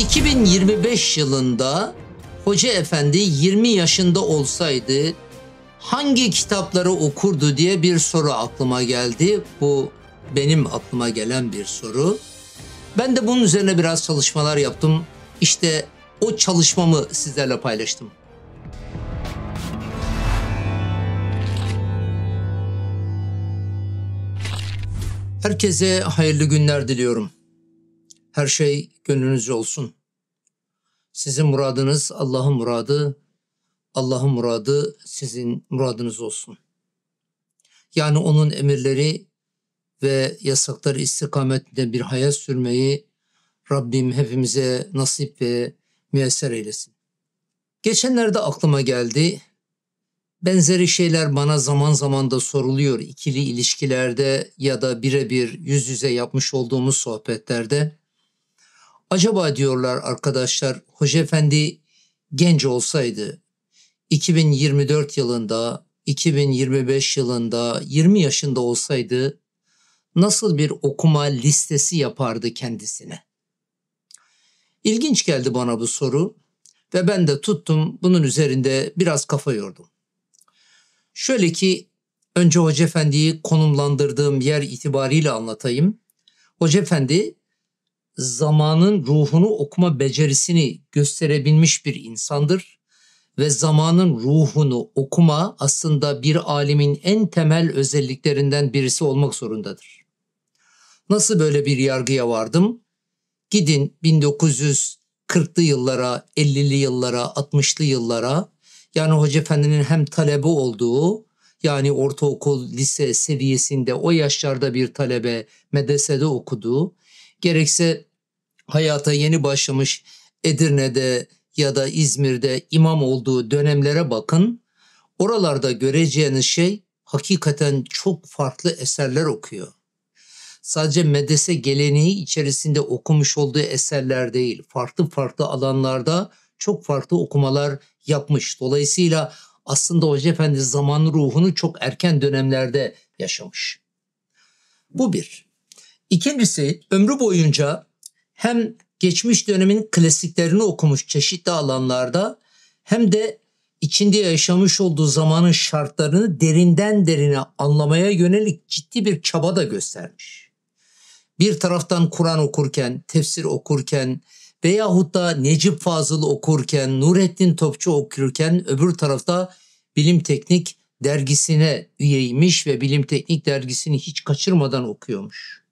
2025 yılında Hoca Efendi 20 yaşında olsaydı hangi kitapları okurdu diye bir soru aklıma geldi. Bu benim aklıma gelen bir soru. Ben de bunun üzerine biraz çalışmalar yaptım. İşte o çalışmamı sizlerle paylaştım. Herkese hayırlı günler diliyorum. Her şey gönlünüzce olsun. Sizin muradınız Allah'ın muradı, Allah'ın muradı sizin muradınız olsun. Yani onun emirleri ve yasakları istikametinde bir hayat sürmeyi Rabbim hepimize nasip ve müyesser eylesin. Geçenlerde aklıma geldi. Benzeri şeyler bana zaman zaman da soruluyor ikili ilişkilerde ya da birebir yüz yüze yapmış olduğumuz sohbetlerde. Acaba diyorlar arkadaşlar, Hoca Efendi genç olsaydı 2024 yılında, 2025 yılında 20 yaşında olsaydı nasıl bir okuma listesi yapardı kendisine? İlginç geldi bana bu soru ve ben de tuttum bunun üzerinde biraz kafa yordum. Şöyle ki önce Hoca Efendi'yi konumlandırdığım yer itibariyle anlatayım. Hoca Efendi zamanın ruhunu okuma becerisini gösterebilmiş bir insandır ve zamanın ruhunu okuma aslında bir alimin en temel özelliklerinden birisi olmak zorundadır. Nasıl böyle bir yargıya vardım? Gidin 1940'lı yıllara, 50'li yıllara, 60'lı yıllara, yani Hoca Efendi'nin hem talebe olduğu, yani ortaokul, lise seviyesinde o yaşlarda bir talebe medresede okuduğu, gerekse hayata yeni başlamış Edirne'de ya da İzmir'de imam olduğu dönemlere bakın. Oralarda göreceğiniz şey hakikaten çok farklı eserler okuyor. Sadece medrese geleneği içerisinde okumuş olduğu eserler değil, farklı farklı alanlarda çok farklı okumalar yapmış. Dolayısıyla aslında Hoca Efendi zaman ruhunu çok erken dönemlerde yaşamış. Bu bir. İkincisi, ömrü boyunca hem geçmiş dönemin klasiklerini okumuş çeşitli alanlarda hem de içinde yaşamış olduğu zamanın şartlarını derinden derine anlamaya yönelik ciddi bir çaba da göstermiş. Bir taraftan Kur'an okurken, tefsir okurken veyahut da Necip Fazıl okurken, Nurettin Topçu okurken öbür tarafta Bilim Teknik dergisine üyeymiş ve Bilim Teknik dergisini hiç kaçırmadan okuyormuş.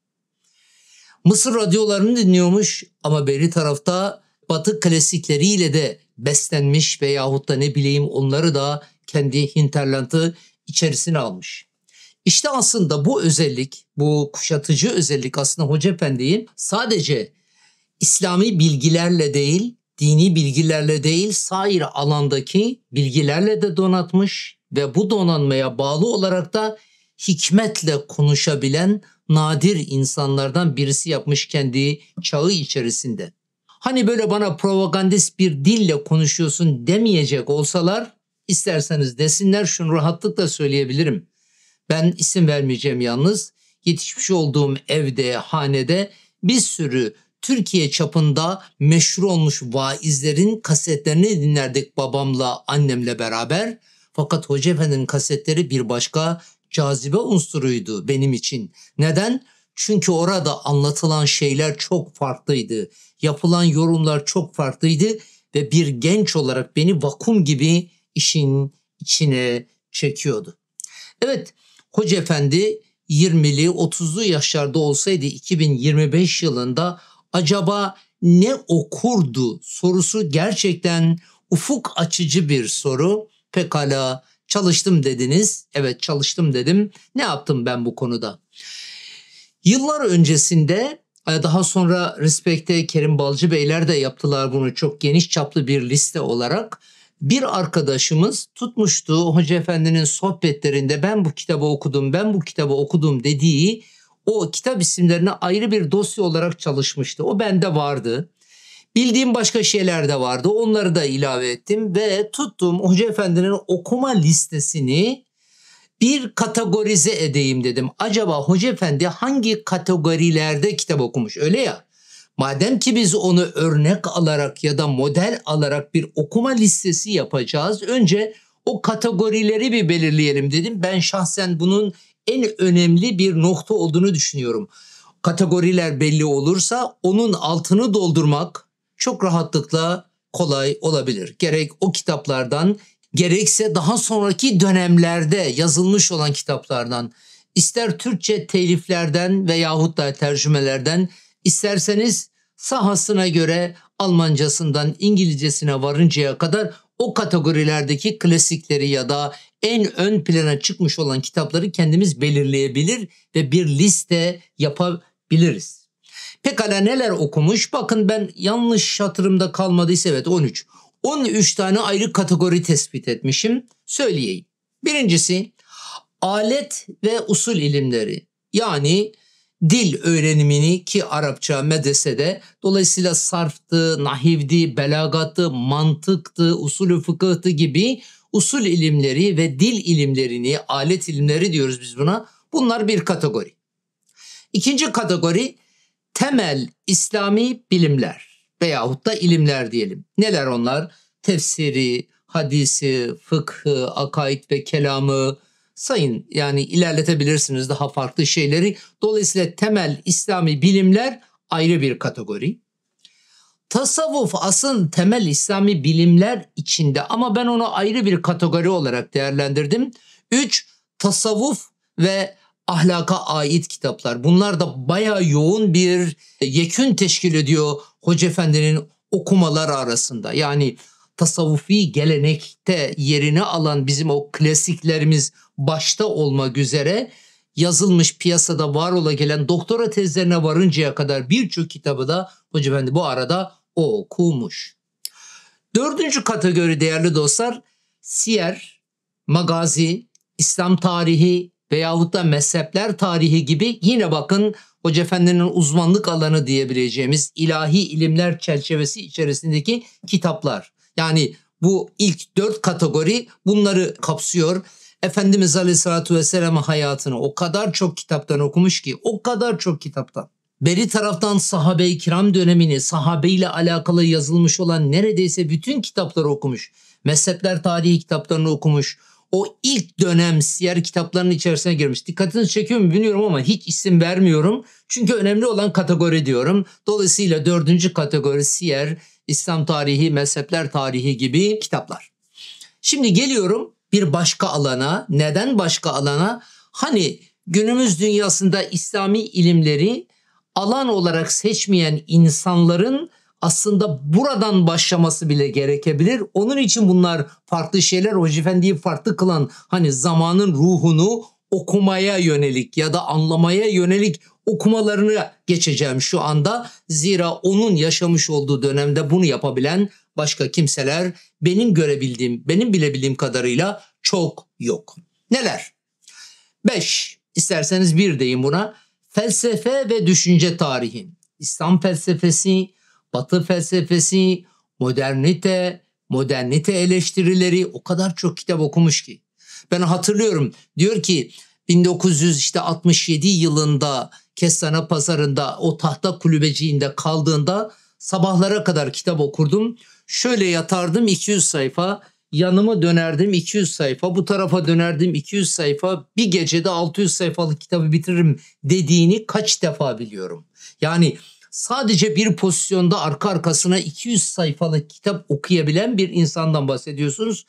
Mısır radyolarını dinliyormuş ama beri tarafta Batı klasikleriyle de beslenmiş veyahut da ne bileyim onları da kendi hinterlandı içerisine almış. İşte aslında bu özellik, bu kuşatıcı özellik aslında Hoca Efendi'yi sadece İslami bilgilerle değil, dini bilgilerle değil, sair alandaki bilgilerle de donatmış ve bu donanmaya bağlı olarak da hikmetle konuşabilen nadir insanlardan birisi yapmış kendi çağı içerisinde. Hani böyle bana propagandist bir dille konuşuyorsun demeyecek olsalar, isterseniz desinler, şunu rahatlıkla söyleyebilirim. Ben isim vermeyeceğim yalnız. Yetişmiş olduğum evde, hanede bir sürü Türkiye çapında meşhur olmuş vaizlerin kasetlerini dinlerdik babamla, annemle beraber. Fakat Hoca Efendi'nin kasetleri bir başka cazibe unsuruydu benim için. Neden? Çünkü orada anlatılan şeyler çok farklıydı. Yapılan yorumlar çok farklıydı ve bir genç olarak beni vakum gibi işin içine çekiyordu. Evet, Hoca Efendi 20'li 30'lu yaşlarda olsaydı 2025 yılında acaba ne okurdu sorusu gerçekten ufuk açıcı bir soru. Pekala, çalıştım dediniz. Evet, çalıştım dedim. Ne yaptım ben bu konuda? Yıllar öncesinde, daha sonra Respek'te Kerim Balcı Beyler de yaptılar bunu çok geniş çaplı bir liste olarak. Bir arkadaşımız tutmuştu Hoca Efendi'nin sohbetlerinde ben bu kitabı okudum, ben bu kitabı okudum dediği o kitap isimlerine ayrı bir dosya olarak çalışmıştı. O bende vardı. Bildiğim başka şeyler de vardı. Onları da ilave ettim ve tuttum Hoca Efendi'nin okuma listesini bir kategorize edeyim dedim. Acaba Hoca Efendi hangi kategorilerde kitap okumuş? Öyle ya. Madem ki biz onu örnek alarak ya da model alarak bir okuma listesi yapacağız, önce o kategorileri bir belirleyelim dedim. Ben şahsen bunun en önemli bir nokta olduğunu düşünüyorum. Kategoriler belli olursa onun altını doldurmak çok rahatlıkla kolay olabilir. Gerek o kitaplardan, gerekse daha sonraki dönemlerde yazılmış olan kitaplardan, ister Türkçe teliflerden veyahut da tercümelerden, isterseniz sahasına göre Almancasından İngilizcesine varıncaya kadar o kategorilerdeki klasikleri ya da en ön plana çıkmış olan kitapları kendimiz belirleyebilir ve bir liste yapabiliriz. Pekala neler okumuş? Bakın ben yanlış hatırımda kalmadıysa evet 13. 13 tane ayrı kategori tespit etmişim. Söyleyeyim. Birincisi alet ve usul ilimleri. Yani dil öğrenimini ki Arapça medresede dolayısıyla sarftı, nahivdi, belagattı, mantıktı, usulü fıkıhtı gibi usul ilimleri ve dil ilimlerini, alet ilimleri diyoruz biz buna. Bunlar bir kategori. İkinci kategori temel İslami bilimler veyahut da ilimler diyelim. Neler onlar? Tefsiri, hadisi, fıkhı, akaid ve kelamı sayın, yani ilerletebilirsiniz daha farklı şeyleri. Dolayısıyla temel İslami bilimler ayrı bir kategori. Tasavvuf aslında temel İslami bilimler içinde ama ben onu ayrı bir kategori olarak değerlendirdim. 3. Tasavvuf ve ahlaka ait kitaplar. Bunlar da bayağı yoğun bir yekün teşkil ediyor Hoca Efendi'nin okumaları arasında. Yani tasavvufi gelenekte yerini alan bizim o klasiklerimiz başta olmak üzere yazılmış, piyasada var ola gelen doktora tezlerine varıncaya kadar birçok kitabı da Hoca Efendi bu arada okumuş. Dördüncü kategori değerli dostlar, siyer, magazi, İslam tarihi veyahut da mezhepler tarihi gibi yine bakın Hoca Efendi'nin uzmanlık alanı diyebileceğimiz ilahi ilimler çerçevesi içerisindeki kitaplar. Yani bu ilk 4 kategori bunları kapsıyor. Efendimiz Aleyhisselatü Vesselam'ın hayatını o kadar çok kitaptan okumuş ki, o kadar çok kitaptan. Beri taraftan sahabe-i kiram dönemini, sahabeyle alakalı yazılmış olan neredeyse bütün kitapları okumuş. Mezhepler tarihi kitaplarını okumuş. O ilk dönem siyer kitaplarının içerisine girmiş. Dikkatinizi çekiyor mu bilmiyorum ama hiç isim vermiyorum. Çünkü önemli olan kategori diyorum. Dolayısıyla 4. kategori siyer, İslam tarihi, mezhepler tarihi gibi kitaplar. Şimdi geliyorum bir başka alana. Neden başka alana? Hani günümüz dünyasında İslami ilimleri alan olarak seçmeyen insanların aslında buradan başlaması bile gerekebilir. Onun için bunlar farklı şeyler. Hoca Efendi'yi farklı kılan hani zamanın ruhunu okumaya yönelik ya da anlamaya yönelik okumalarını geçeceğim şu anda. Zira onun yaşamış olduğu dönemde bunu yapabilen başka kimseler benim görebildiğim, benim bilebildiğim kadarıyla çok yok. Neler? 5. İsterseniz bir deyin buna. Felsefe ve düşünce tarihi. İslam felsefesi, Batı felsefesi, modernite eleştirileri, o kadar çok kitap okumuş ki. Ben hatırlıyorum, diyor ki 1967 yılında Kestane Pazarı'nda o tahta kulübeciğinde kaldığında sabahlara kadar kitap okurdum. Şöyle yatardım 200 sayfa, yanıma dönerdim 200 sayfa, bu tarafa dönerdim 200 sayfa, bir gecede 600 sayfalık kitabı bitiririm dediğini kaç defa biliyorum. Yani sadece bir pozisyonda arka arkasına 200 sayfalık kitap okuyabilen bir insandan bahsediyorsunuz.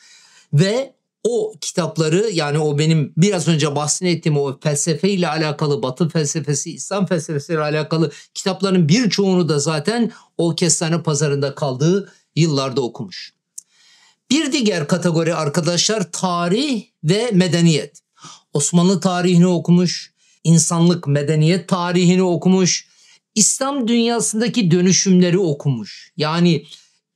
Ve o kitapları, yani o benim biraz önce bahsettiğim o felsefe ile alakalı, Batı felsefesi, İslam felsefesi ile alakalı kitapların birçoğunu da zaten o Kestane Pazarı'nda kaldığı yıllarda okumuş. Bir diğer kategori arkadaşlar tarih ve medeniyet. Osmanlı tarihini okumuş, insanlık medeniyet tarihini okumuş, İslam dünyasındaki dönüşümleri okumuş. Yani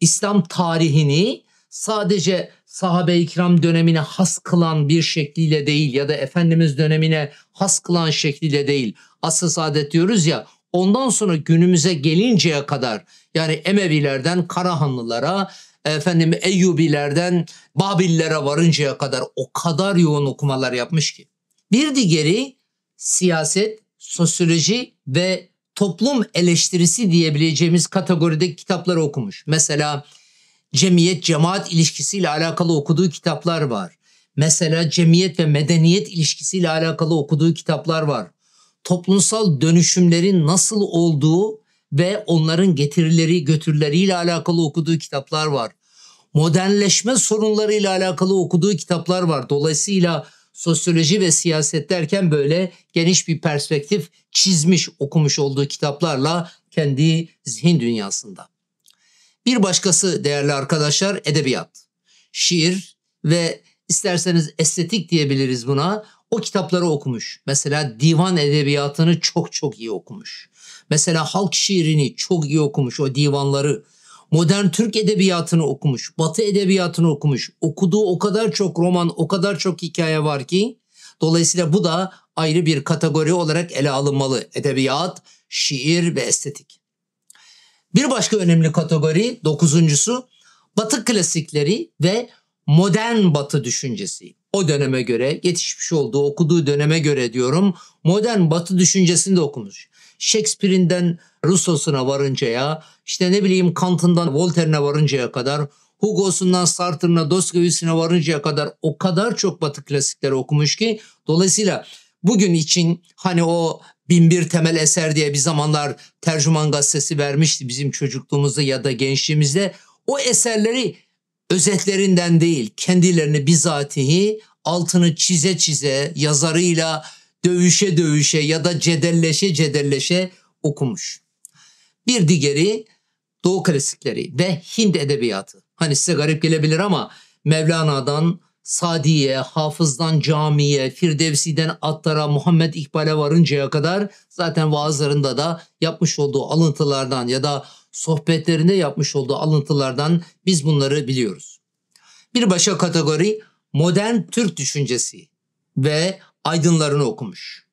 İslam tarihini sadece sahabe-i kiram dönemine has kılan bir şekliyle değil ya da Efendimiz dönemine has kılan şekliyle değil. Asr-ı Saadet diyoruz ya, ondan sonra günümüze gelinceye kadar, yani Emevilerden Karahanlılara, Eyyubilerden Babillere varıncaya kadar o kadar yoğun okumalar yapmış ki. Bir diğeri siyaset, sosyoloji ve toplum eleştirisi diyebileceğimiz kategorideki kitapları okumuş. Mesela cemiyet cemaat ilişkisiyle alakalı okuduğu kitaplar var. Mesela cemiyet ve medeniyet ilişkisiyle alakalı okuduğu kitaplar var. Toplumsal dönüşümlerin nasıl olduğu ve onların getirileri götürüleriyle alakalı okuduğu kitaplar var. Modernleşme sorunlarıyla alakalı okuduğu kitaplar var. Dolayısıyla sosyoloji ve siyaset derken böyle geniş bir perspektif çizmiş, okumuş olduğu kitaplarla kendi zihin dünyasında. Bir başkası değerli arkadaşlar edebiyat, şiir ve isterseniz estetik diyebiliriz buna. O kitapları okumuş. Mesela divan edebiyatını çok iyi okumuş. Mesela halk şiirini çok iyi okumuş, o divanları. Modern Türk edebiyatını okumuş, Batı edebiyatını okumuş. Okuduğu o kadar çok roman, o kadar çok hikaye var ki dolayısıyla bu da ayrı bir kategori olarak ele alınmalı. Edebiyat, şiir ve estetik. Bir başka önemli kategori, dokuzuncusu, Batı klasikleri ve modern Batı düşüncesi. O döneme göre, yetişmiş olduğu, okuduğu döneme göre diyorum, modern Batı düşüncesini de okumuş. Shakespeare'inden Rousseau'suna varıncaya, işte ne bileyim Kant'ından Voltaire'ine varıncaya kadar, Hugo'sundan Sartre'ına, Dostoyevski'ne varıncaya kadar o kadar çok Batı klasikleri okumuş ki dolayısıyla bugün için hani o Binbir Temel Eser diye bir zamanlar Tercüman Gazetesi vermişti bizim çocukluğumuzda ya da gençliğimizde. O eserleri özetlerinden değil, kendilerini bizatihi altını çize çize, yazarıyla dövüşe ya da cedelleşe okumuş. Bir diğeri Doğu klasikleri ve Hint edebiyatı. Hani size garip gelebilir ama Mevlana'dan Sadi'ye, Hafız'dan Cami'ye, Firdevsi'den Attar'a, Muhammed İkbal'e varıncaya kadar zaten vaazlarında da yapmış olduğu alıntılardan ya da sohbetlerinde yapmış olduğu alıntılardan biz bunları biliyoruz. Bir başka kategori modern Türk düşüncesi ve aydınlarını okumuş.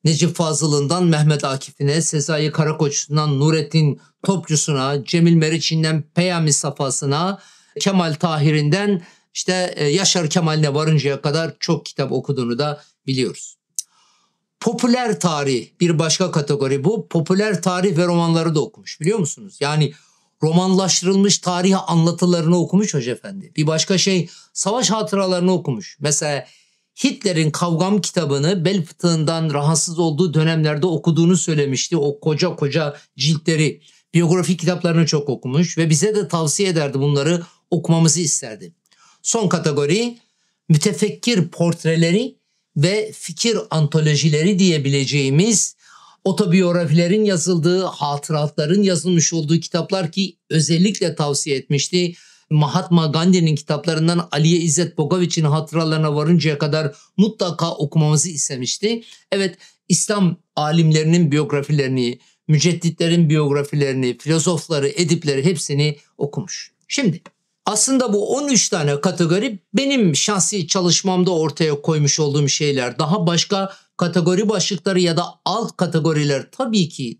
Necip Fazıl'ından Mehmet Akif'ine, Sezai Karakoç'undan Nurettin Topçu'suna, Cemil Meriç'inden Peyami Safası'na, Kemal Tahir'inden işte Yaşar Kemal'ine varıncaya kadar çok kitap okuduğunu da biliyoruz. Popüler tarih bir başka kategori bu. Popüler tarih ve romanları da okumuş biliyor musunuz? Yani romanlaştırılmış tarih anlatılarını okumuş Hoca Efendi. Bir başka şey savaş hatıralarını okumuş. Mesela Hitler'in Kavgam kitabını bel fıtığından rahatsız olduğu dönemlerde okuduğunu söylemişti. O koca ciltleri, biyografi kitaplarını çok okumuş ve bize de tavsiye ederdi, bunları okumamızı isterdi. Son kategori mütefekkir portreleri ve fikir antolojileri diyebileceğimiz otobiyografilerin yazıldığı, hatıratların yazılmış olduğu kitaplar ki özellikle tavsiye etmişti. Mahatma Gandhi'nin kitaplarından Aliye İzzet Bogaviç'in hatıralarına varıncaya kadar mutlaka okumamızı istemişti. Evet, İslam alimlerinin biyografilerini, mücedditlerin biyografilerini, filozofları, edipleri hepsini okumuş. Şimdi aslında bu 13 tane kategori benim şahsi çalışmamda ortaya koymuş olduğum şeyler. Daha başka kategori başlıkları ya da alt kategoriler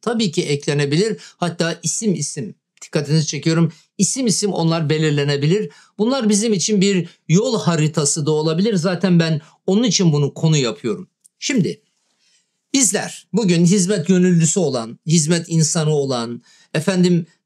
tabii ki eklenebilir. Hatta isim dikkatinizi çekiyorum. İsim onlar belirlenebilir. Bunlar bizim için bir yol haritası da olabilir. Zaten ben onun için bunu konu yapıyorum. Şimdi bizler bugün hizmet gönüllüsü olan, hizmet insanı olan,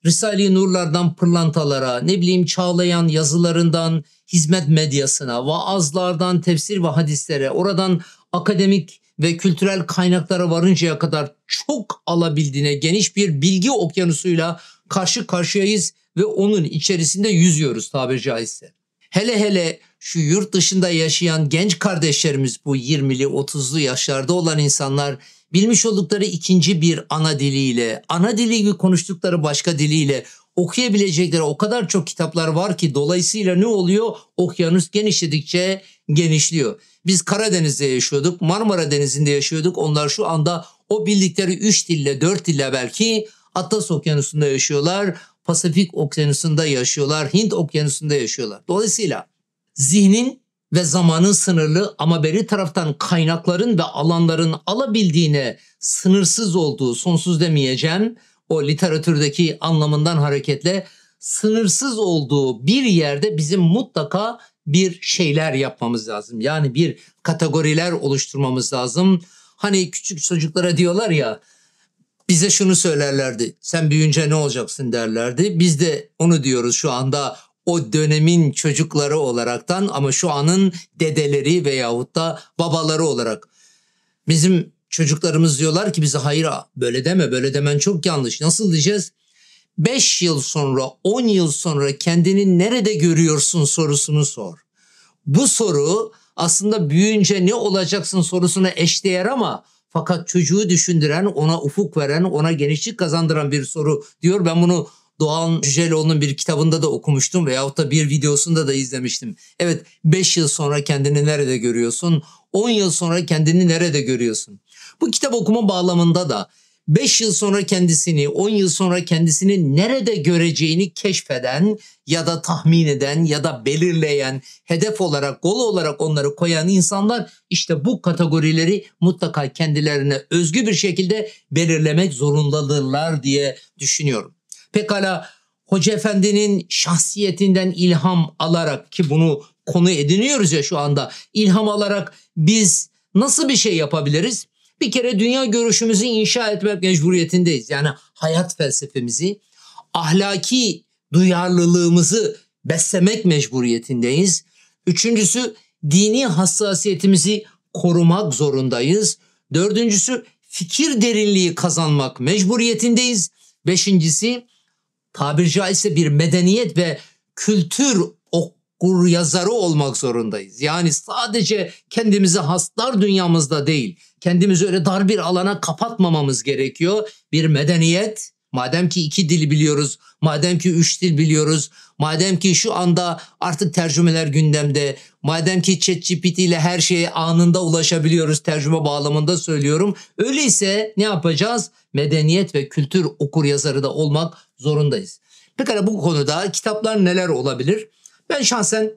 Risale-i Nurlardan pırlantalara, Çağlayan yazılarından hizmet medyasına, vaazlardan tefsir ve hadislere, oradan akademik ve kültürel kaynaklara varıncaya kadar çok alabildiğine geniş bir bilgi okyanusuyla karşı karşıyayız ve onun içerisinde yüzüyoruz tabiri caizse. Hele şu yurt dışında yaşayan genç kardeşlerimiz, bu 20'li 30'lu yaşlarda olan insanlar bilmiş oldukları ikinci bir ana diliyle, ana dili gibi konuştukları başka diliyle okuyabilecekleri o kadar çok kitaplar var ki dolayısıyla ne oluyor? Okyanus genişledikçe genişliyor. Biz Karadeniz'de yaşıyorduk, Marmara Denizi'nde yaşıyorduk. Onlar şu anda o bildikleri 3 dille 4 dille belki Atlas Okyanusu'nda yaşıyorlar, Pasifik Okyanusu'nda yaşıyorlar, Hint Okyanusu'nda yaşıyorlar. Dolayısıyla zihnin ve zamanın sınırlı ama beri taraftan kaynakların ve alanların alabildiğine sınırsız olduğu, sonsuz demeyeceğim, o literatürdeki anlamından hareketle sınırsız olduğu bir yerde bizim mutlaka bir şeyler yapmamız lazım. Yani bir kategoriler oluşturmamız lazım. Hani küçük çocuklara diyorlar ya, Bize şunu söylerlerdi. Sen büyüyünce ne olacaksın derlerdi. Biz de onu diyoruz şu anda o dönemin çocukları olaraktan ama şu anın dedeleri veyahut da babaları olarak. Bizim çocuklarımız diyorlar ki bize hayır böyle deme, böyle demen çok yanlış. Nasıl diyeceğiz? 5 yıl sonra, 10 yıl sonra kendini nerede görüyorsun sorusunu sor. Bu soru aslında büyüyünce ne olacaksın sorusuna eşdeğer ama fakat çocuğu düşündüren, ona ufuk veren, ona genişlik kazandıran bir soru diyor. Ben bunu Doğan Cüceloğlu'nun bir kitabında da okumuştum veyahut da bir videosunda da izlemiştim. Evet, 5 yıl sonra kendini nerede görüyorsun? 10 yıl sonra kendini nerede görüyorsun? Bu kitap okuma bağlamında da 5 yıl sonra kendisini, 10 yıl sonra kendisini nerede göreceğini keşfeden ya da tahmin eden ya da belirleyen, hedef olarak, gol olarak onları koyan insanlar işte bu kategorileri mutlaka kendilerine özgü bir şekilde belirlemek zorundadırlar diye düşünüyorum. Pekala Hoca Efendi'nin şahsiyetinden ilham alarak ki bunu konu ediniyoruz ya şu anda, ilham alarak biz nasıl bir şey yapabiliriz? Bir kere dünya görüşümüzü inşa etmek mecburiyetindeyiz. Yani hayat felsefemizi, ahlaki duyarlılığımızı beslemek mecburiyetindeyiz. Üçüncüsü dini hassasiyetimizi korumak zorundayız. Dördüncüsü fikir derinliği kazanmak mecburiyetindeyiz. Beşincisi tabiri caizse bir medeniyet ve kültür okur yazarı olmak zorundayız. Yani sadece kendimizi haslar dünyamızda değil, kendimizi öyle dar bir alana kapatmamamız gerekiyor. Bir medeniyet, madem ki 2 dil biliyoruz, madem ki 3 dil biliyoruz, madem ki şu anda artık tercümeler gündemde, madem ki ChatGPT ile her şeye anında ulaşabiliyoruz, tercüme bağlamında söylüyorum. Öyleyse ne yapacağız? Medeniyet ve kültür okuryazarı da olmak zorundayız. Pekala bu konuda kitaplar neler olabilir? Ben şahsen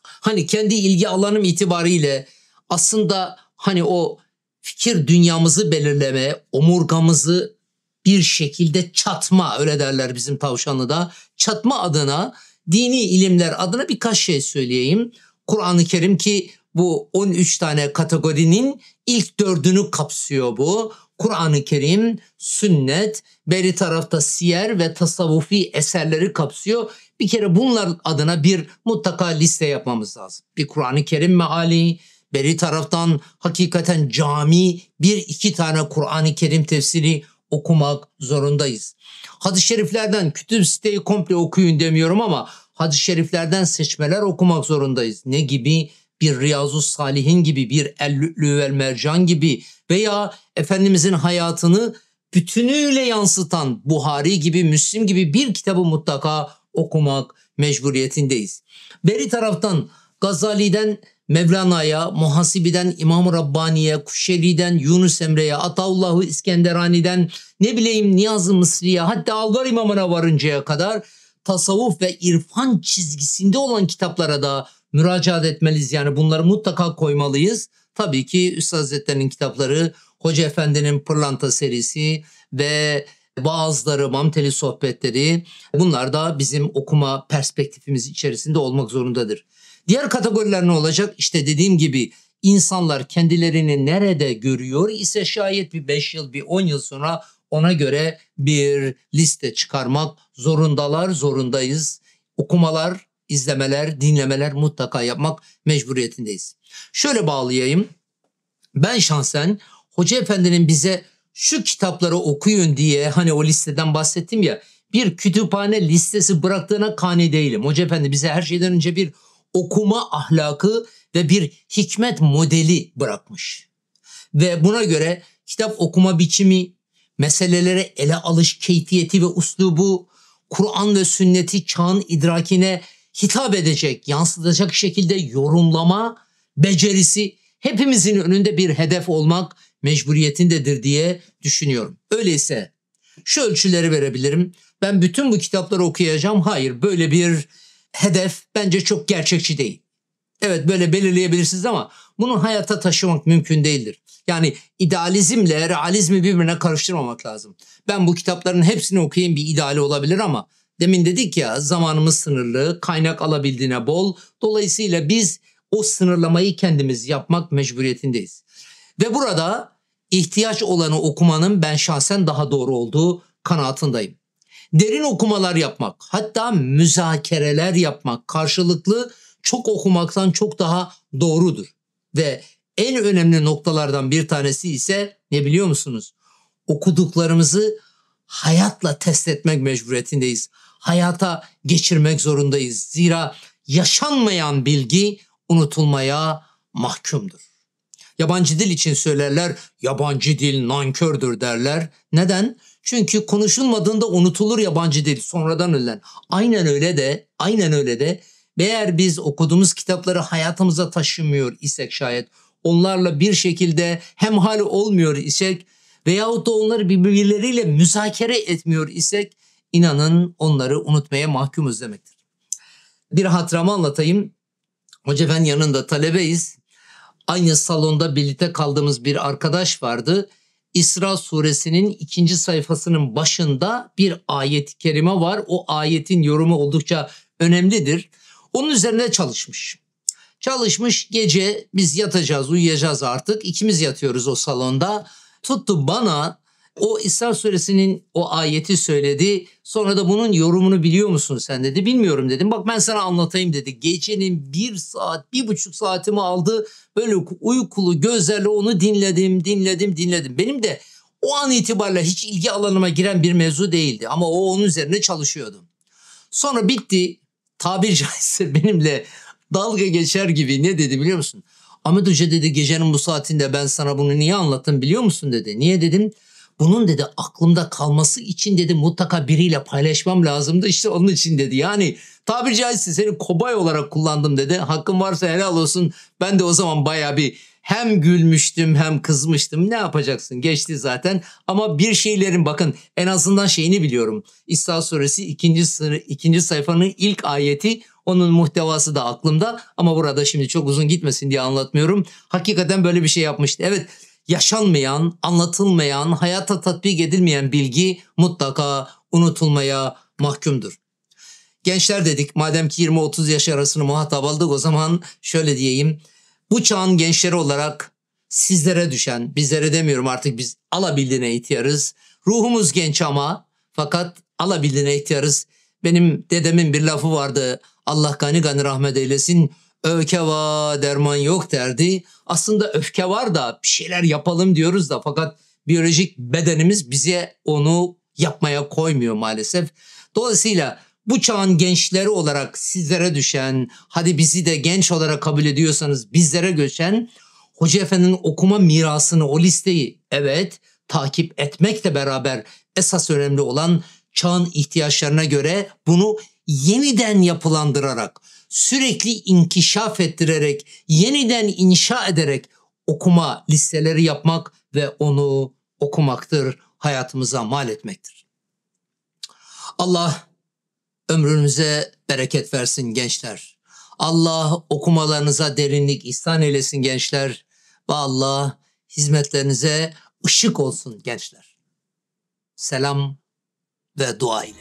hani kendi ilgi alanım itibariyle aslında hani o fikir dünyamızı belirleme, omurgamızı bir şekilde çatma, öyle derler bizim Tavşanlı'da, çatma adına, dini ilimler adına birkaç şey söyleyeyim. Kur'an-ı Kerim ki bu 13 tane kategorinin ilk 4'ünü kapsıyor bu. Kur'an-ı Kerim, sünnet, beri tarafta siyer ve tasavvufi eserleri kapsıyor. Bir kere bunlar adına bir mutlaka liste yapmamız lazım. Bir Kur'an-ı Kerim meali, beri taraftan hakikaten cami, 1-2 tane Kur'an-ı Kerim tefsiri okumak zorundayız. Hadis-i şeriflerden kütüb siteyi komple okuyun demiyorum ama hadis-i şeriflerden seçmeler okumak zorundayız. Ne gibi? Bir Riyazu Salihin gibi, bir El-Lü'lü vel Mercan gibi veya Efendimizin hayatını bütünüyle yansıtan Buhari gibi, Müslim gibi bir kitabı mutlaka okumak mecburiyetindeyiz. Beri taraftan Gazali'den Mevlana'ya, Muhasibi'den İmam-ı Rabbani'ye, Kuşeyri'den Yunus Emre'ye, Ataullah İskenderani'den ne bileyim Niyaz-ı Mısri'ye, hatta Alvar İmamı'na varıncaya kadar tasavvuf ve irfan çizgisinde olan kitaplara da müracaat etmeliyiz. Yani bunları mutlaka koymalıyız. Tabii ki Üstad Hazretleri'nin kitapları, Hoca Efendi'nin Pırlanta serisi ve bazıları Mamteli sohbetleri, bunlar da bizim okuma perspektifimiz içerisinde olmak zorundadır. Diğer kategoriler ne olacak? İşte dediğim gibi insanlar kendilerini nerede görüyor ise şayet bir 5 yıl, bir 10 yıl sonra ona göre bir liste çıkarmak zorundayız. Okumalar, izlemeler, dinlemeler mutlaka yapmak mecburiyetindeyiz. Şöyle bağlayayım. Ben şahsen Hoca Efendi'nin bize şu kitapları okuyun diye hani o listeden bahsettim ya, bir kütüphane listesi bıraktığına kani değilim. Hoca Efendi bize her şeyden önce bir okuma ahlakı ve bir hikmet modeli bırakmış. Ve buna göre kitap okuma biçimi, meselelere ele alış keyfiyeti ve uslubu, Kur'an ve sünneti çağın idrakine hitap edecek, yansıtacak şekilde yorumlama becerisi hepimizin önünde bir hedef olmak mecburiyetindedir diye düşünüyorum. Öyleyse şu ölçüleri verebilirim. Ben bütün bu kitapları okuyacağım. Hayır, böyle bir hedef bence çok gerçekçi değil. Evet, böyle belirleyebilirsiniz ama bunu hayata taşımak mümkün değildir. Yani idealizmle realizmi birbirine karıştırmamak lazım. Ben bu kitapların hepsini okuyayım, bir ideali olabilir ama demin dedik ya, zamanımız sınırlı, kaynak alabildiğine bol. Dolayısıyla biz o sınırlamayı kendimiz yapmak mecburiyetindeyiz. Ve burada ihtiyaç olanı okumanın ben şahsen daha doğru olduğu kanaatindeyim. Derin okumalar yapmak, hatta müzakereler yapmak karşılıklı çok okumaktan çok daha doğrudur. Ve en önemli noktalardan bir tanesi ise ne biliyor musunuz? Okuduklarımızı hayatla test etmek mecburiyetindeyiz. Hayata geçirmek zorundayız. Zira yaşanmayan bilgi unutulmaya mahkumdur. Yabancı dil için söylerler, yabancı dil nankördür derler. Neden? Çünkü konuşulmadığında unutulur yabancı dil, sonradan ölen. Aynen öyle de eğer biz okuduğumuz kitapları hayatımıza taşımıyor isek şayet, onlarla bir şekilde hemhal olmuyor isek veyahut da onları birbirleriyle müzakere etmiyor isek, inanın onları unutmaya mahkumuz demektir. Bir hatıramı anlatayım. Hoca ben yanında talebeyiz. Aynı salonda birlikte kaldığımız bir arkadaş vardı. İsra suresinin 2. sayfasının başında bir ayet-i kerime var. O ayetin yorumu oldukça önemlidir. Onun üzerine çalışmış. Gece biz yatacağız, uyuyacağız artık. İkimiz yatıyoruz o salonda. Tuttu bana o İsra suresinin o ayeti söyledi. Sonra da bunun yorumunu biliyor musun sen dedi. Bilmiyorum dedim. Bak ben sana anlatayım dedi. Gecenin 1 saat, 1,5 saatimi aldı. Böyle uykulu gözlerle onu dinledim. Benim de o an itibariyle hiç ilgi alanıma giren bir mevzu değildi. Ama o onun üzerine çalışıyordu. Sonra bitti. Tabiri caizse benimle dalga geçer gibi ne dedi biliyor musun? Ahmet Hoca dedi gecenin bu saatinde ben sana bunu niye anlattım biliyor musun dedi. Niye dedim? Bunun dedi aklımda kalması için dedi mutlaka biriyle paylaşmam lazımdı işte onun için dedi. Yani tabiri caizse seni kobay olarak kullandım dedi. Hakkın varsa helal olsun. Ben de o zaman bayağı bir hem gülmüştüm hem kızmıştım. Ne yapacaksın? Geçti zaten. Ama bir şeylerin bakın en azından şeyini biliyorum. İsra suresi 2. sayfanın ilk ayeti, onun muhtevası da aklımda. Ama burada şimdi çok uzun gitmesin diye anlatmıyorum. Hakikaten böyle bir şey yapmıştı. Evet, yaşanmayan, anlatılmayan, hayata tatbik edilmeyen bilgi mutlaka unutulmaya mahkumdur. Gençler dedik, madem ki 20-30 yaş arasını muhatap aldık, o zaman şöyle diyeyim. Bu çağın gençleri olarak sizlere düşen, bizlere demiyorum artık, biz alabildiğine ihtiyarız. Ruhumuz genç ama fakat alabildiğine ihtiyarız. Benim dedemin bir lafı vardı. Allah gani gani rahmet eylesin. Öfke var, derman yok derdi. Aslında öfke var da bir şeyler yapalım diyoruz da fakat biyolojik bedenimiz bize onu yapmaya koymuyor maalesef. Dolayısıyla bu çağın gençleri olarak sizlere düşen, hadi bizi de genç olarak kabul ediyorsanız bizlere göçen, Hoca Efendi'nin okuma mirasını, o listeyi evet takip etmekle beraber esas önemli olan çağın ihtiyaçlarına göre bunu yeniden yapılandırarak, sürekli inkişaf ettirerek, yeniden inşa ederek okuma listeleri yapmak ve onu okumaktır, hayatımıza mal etmektir. Allah ömrünüze bereket versin gençler. Allah okumalarınıza derinlik ihsan eylesin gençler. Ve Allah hizmetlerinize ışık olsun gençler. Selam ve dua ile.